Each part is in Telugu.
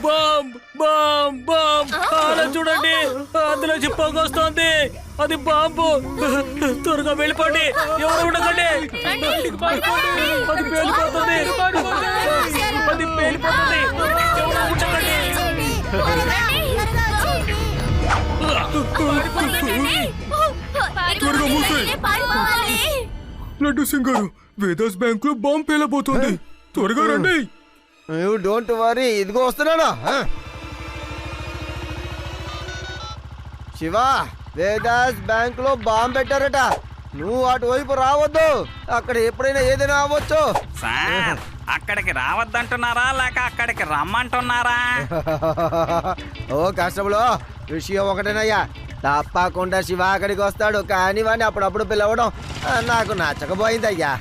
బాంబ్ బాంబ్ బాంబ్ అలా చూడండి, అందులో పొగ వస్తోంది. అది బాంబు. త్వరగా వెళ్ళిపోండి, ఎవరు ఉండకండి. అది పేలిపోతుంది, అది పేలిపోతుంది. ఎవరు ఉండకండి. త్వరగా మూసేయ్. లడ్డు సింగ్ గారు, వేదాస్ బ్యాంక్ లో బాంబు పేలబోతోంది. త్వరగా రండి. యూ డోంట్ వరీ, ఇదిగో వస్తున్నానా. శివ, వేదాస్ బ్యాంక్ లో బాంబు పెట్టారట. నువ్వు అటువైపు రావద్దు, అక్కడ ఎప్పుడైనా ఏదైనా అవ్వచ్చు. సార్, అక్కడికి రావద్దంటున్నారా లేక అక్కడికి రమ్మంటున్నారా? ఓ కష్టంలో విషయం ఒకటేనయ్యా, తప్పకుండా శివ అక్కడికి వస్తాడు. కానీ వాడిని అప్పుడప్పుడు పిలవడం నాకు నచ్చకపోయిందయ్యా.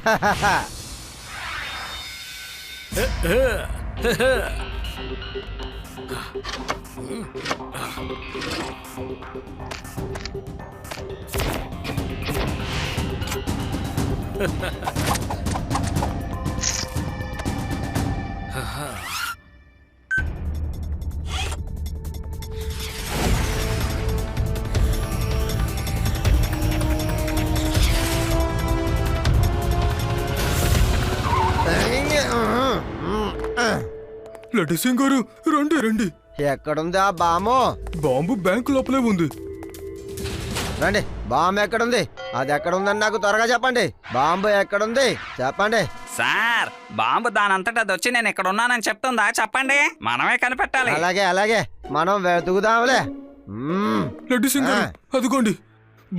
లడ్డు సింగ్ గారు, రండి రండి. ఎక్కడుంది ఆ బాంబు? బాంబు బ్యాంక్ లోపలే ఉంది. రండి, బాంబు ఎక్కడుంది? అది ఎక్కడుందని నాకు త్వరగా చెప్పండి. బాంబు ఎక్కడుంది చెప్పండి. సార్, బాంబు దానంతటా అది వచ్చి నేను ఇక్కడ ఉన్నానని చెప్తుందా? చెప్పండి, మనమే కనిపెట్టాలి. అలాగే అలాగే, మనం వెతుకుదాంలే. లడ్డు సింగ్ గారు, అదిగోండి,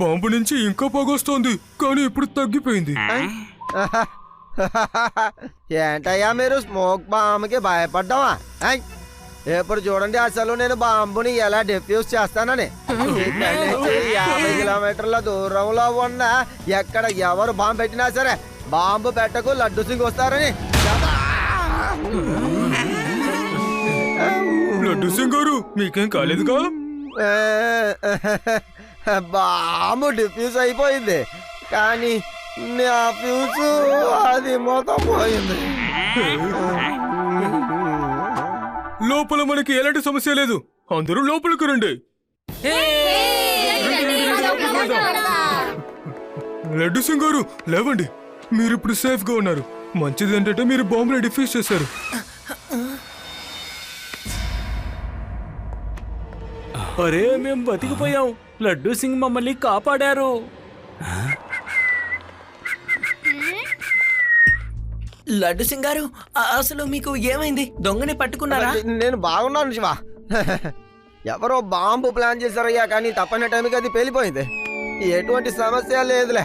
బాంబు నుంచి ఇంకా పొగొస్తోంది, కానీ ఇప్పుడు తగ్గిపోయింది. ఏంటయ్యా మీరు స్మోక్ బాంబుకి భయపడ్డావా? ఎప్పుడు చూడండి అసలు నేను బాంబుని ఎలా డిఫ్యూజ్ చేస్తానని. 50 కిలోమీటర్ల దూరంలో ఉన్న ఎక్కడ ఎవరు బాంబు పెట్టినా సరే, బాంబు పెట్టకు లడ్డు సింగ్ వస్తారని. లడ్డు సింగ్ గారు, మీకేం కాలేదుగా? బాంబు డిఫ్యూజ్ అయిపోయింది, కానీ నా ఫ్యూజ్ అది మొత్తం పోయింది. లోపల మనకి ఎలాంటి సమస్య లేదు, అందరూ లోపలికి రండి. లడ్డు సింగ్ గారు, లేవండి. మీరు ఇప్పుడు సేఫ్ గా ఉన్నారు. మంచిది ఏంటంటే మీరు బాంబుని డిఫ్యూజ్ చేశారు. అరే, మేము బతికిపోయాం. లడ్డు సింగ్ మమ్మల్ని కాపాడారు. లడ్డు సింగ్ గారు, అసలు మీకు ఏమైంది? దొంగని పట్టుకున్నారా? నేను బాగున్నాను శివ. ఎవరో బాంబు ప్లాన్ చేశారయ్యా, కానీ తప్పని టైంకి అది పేలిపోయింది. ఎటువంటి సమస్య లేదులే.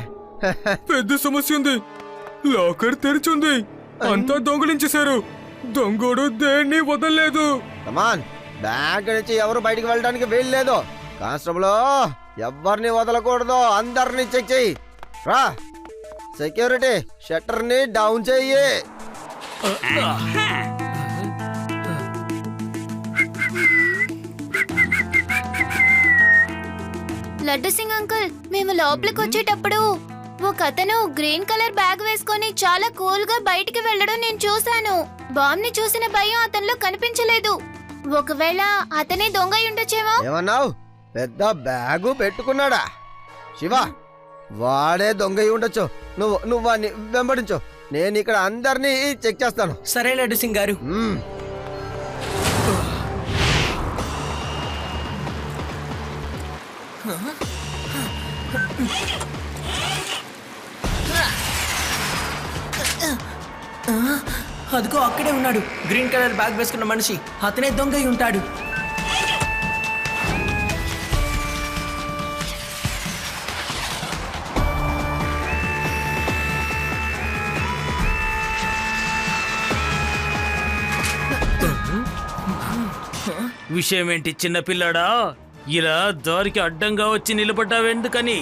పెద్ద సమస్య ఉంది. లాకర్ తెరిచుంది, అంతా దొంగలించేశారు. దొంగోడు దేన్ని వదలలేదు. కమాన్, బ్యాంక్ నుంచి ఎవరు బయటికి వెళ్ళడానికి వీల్లేదు. కానిస్టేబుల్, ఎవరిని వదలకూడదు, అందరినీ చెక్ చెయ్యి. రా, సెక్యూరిటీ షట్టర్ ని డౌన్ చెయ్యి. లడ్డు సింగ్ అంకుల్, మేము లోపలికి వచ్చేటప్పుడు ఒక అతను గ్రీన్ కలర్ బ్యాగ్ వేసుకొని చాలా కూల్ గా బయటికి వెళ్ళడం నేను చూశాను. బాంబ్ ని చూసిన భయం అతనిలో కనిపించలేదు. ఒకవేళ అతనే దొంగ ఉండొచ్చేమో. ఏమన్నావు? పెద్ద బ్యాగు పెట్టుకున్నాడా? శివ, వాడే దొంగ ఉండొచ్చు. నువ్వు వాడిని వెంబడించు, నేను ఇక్కడ అందరినీ చెక్ చేస్తాను. సరే లడ్డు సింగ్ గారు. అదిగో అక్కడే ఉన్నాడు, గ్రీన్ కలర్ బ్యాగ్ వేసుకున్న మనిషి. అతనే దొంగ అయి ఉంటాడు. విషయం ఏంటి చిన్నపిల్లాడా? ఇలా దారికి అడ్డంగా వచ్చి నిలబడ్డావెందుకని?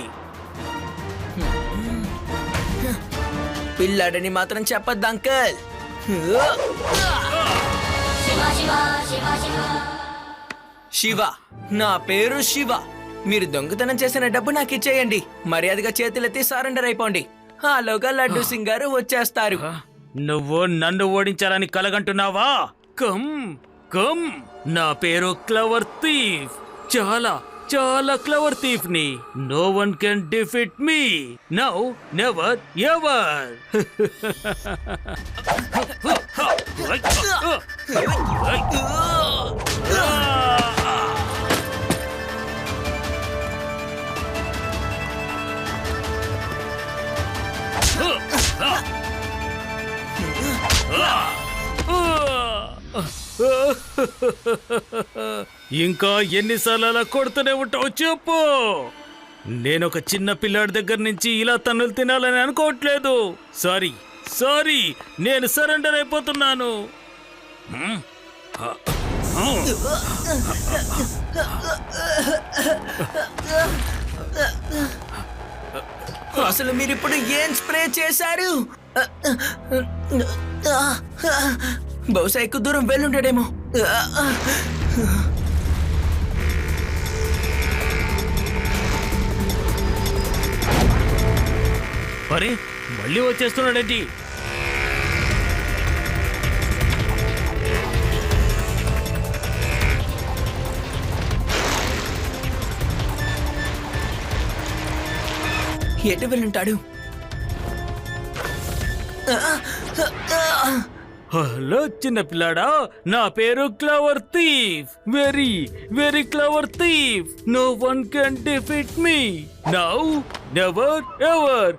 పిల్లాడని మాత్రం చెప్పద్దు అంకల్. శివ, నా పేరు శివ. మీరు దొంగతనం చేసిన డబ్బు నాకు ఇచ్చేయండి. మర్యాదగా చేతులెత్తి సరెండర్ అయిపోండి. ఆలోగా లడ్డు సింగ్ గారు వచ్చేస్తారు. నువ్వు నన్ను ఓడించాలని కలగంటున్నావా? Come come. నా పేరు క్లవర్ థీఫ్. చాలా చాలా క్లవర్ థీఫ్ ని. No one can defeat me. Now never ever. ఇంకా ఎన్నిసార్లు అలా కొడుతూనే ఉంటావు చెప్పు. నేనొక చిన్న పిల్లాడి దగ్గర నుంచి ఇలా తన్నులు తినాలని అనుకోవట్లేదు. సారీ సారీ, నేను సరెండర్ అయిపోతున్నాను. అసలు మీరు ఇప్పుడు ఏం స్ప్రే చేశారు? బహుశా ఎక్కువ దూరం వెళ్ళుంటాడేమో. అరే మళ్ళీ వచ్చేస్తున్నాడేంటి? ఎటు వెళ్ళుంటాడు? హలో చిన్న పిల్లాడా, నా పేరు clever thief. Very very clever thief. No one can defeat me. Now never ever.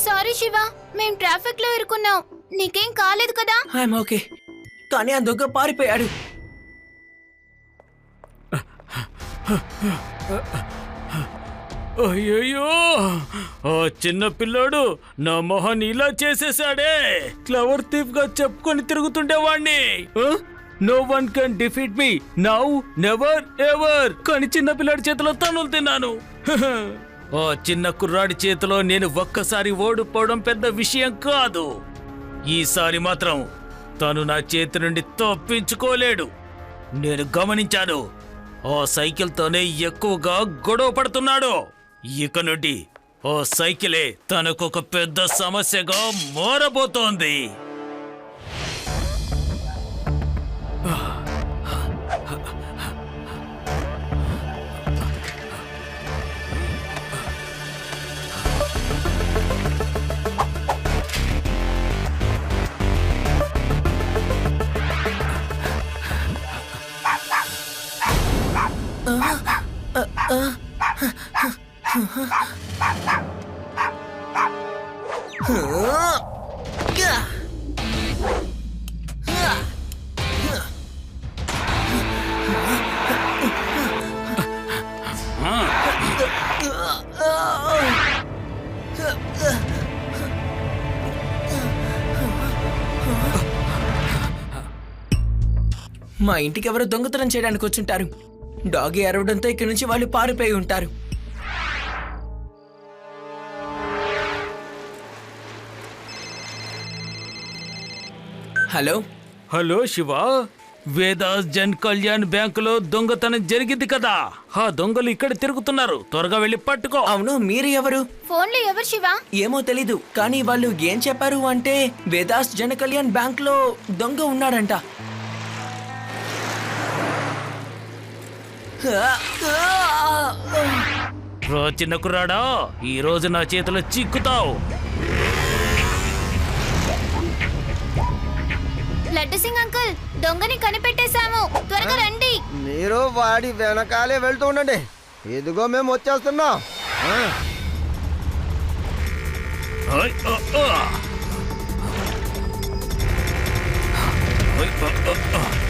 Sorry Shiva, మేము ట్రాఫిక్ లో ఇరుకున్నాం. నీకేం కాలేదు కదా? I'm okay. కానీ ఆ దొంగ పారిపోయాడు. అయ్యయ్యో, ఆ చిన్న పిల్లోడు నా మొహాన్ని ఇలా చేసేసాడే. క్లవర్ థీఫ్ గా చెప్పుకొని తిరుగుతుండేవాణ్ణి. No one can defeat me. Now never ever. కానీ చిన్న పిల్లాడి చేతిలో తన్నులు తిన్నాను. ఆ చిన్న కుర్రాడి చేతిలో నేను ఒక్కసారి ఓడిపోవడం పెద్ద విషయం కాదు. ఈసారి మాత్రం తను నా చేతి నుండి తప్పించుకోలేడు. నేను గమనించాను. ఆ సైకిల్తోనే ఎక్కువగా గొడవ పడుతున్నాడు. ఇక నుండి ఆ సైకిలే తనకొక పెద్ద సమస్యగా మారబోతోంది. మా ఇంటికి ఎవరు దొంగతనం చేయడానికి వచ్చుంటారు. డాగి అరవడంతో ఇక్కడి నుంచి వాళ్ళు పారిపోయి ఉంటారు. హలో హలో శివ, వేదాస్ జన్ కళ్యాణ్ బ్యాంకులో దొంగతనం జరిగింది కదా. ఆ దొంగలు ఇక్కడ తిరుగుతున్నారు. త్వరగా వెళ్ళి పట్టుకో. అవును, మీరు ఎవరు? ఫోన్లో ఎవరు శివ? ఏమో తెలీదు, కానీ వాళ్ళు ఏం చెప్పారు అంటే వేదాస్ జన కళ్యాణ్ బ్యాంక్ లో దొంగ ఉన్నాడంట. రో చిన్న కుర్రాడా, ఈ రోజు నా చేతిలో చిక్కుతావు. లడ్డు సింగ్ అంకుల్, దొంగని కనిపెట్టేశాము. త్వరగా రండి. మీరు వాడి వెనకాలే వెళ్తూ ఉండండి. ఇదిగో మేము వచ్చేస్తున్నాం. ఓయ్, ఓ, ఓ. ఓయ్, ఓ, ఓ, ఓ.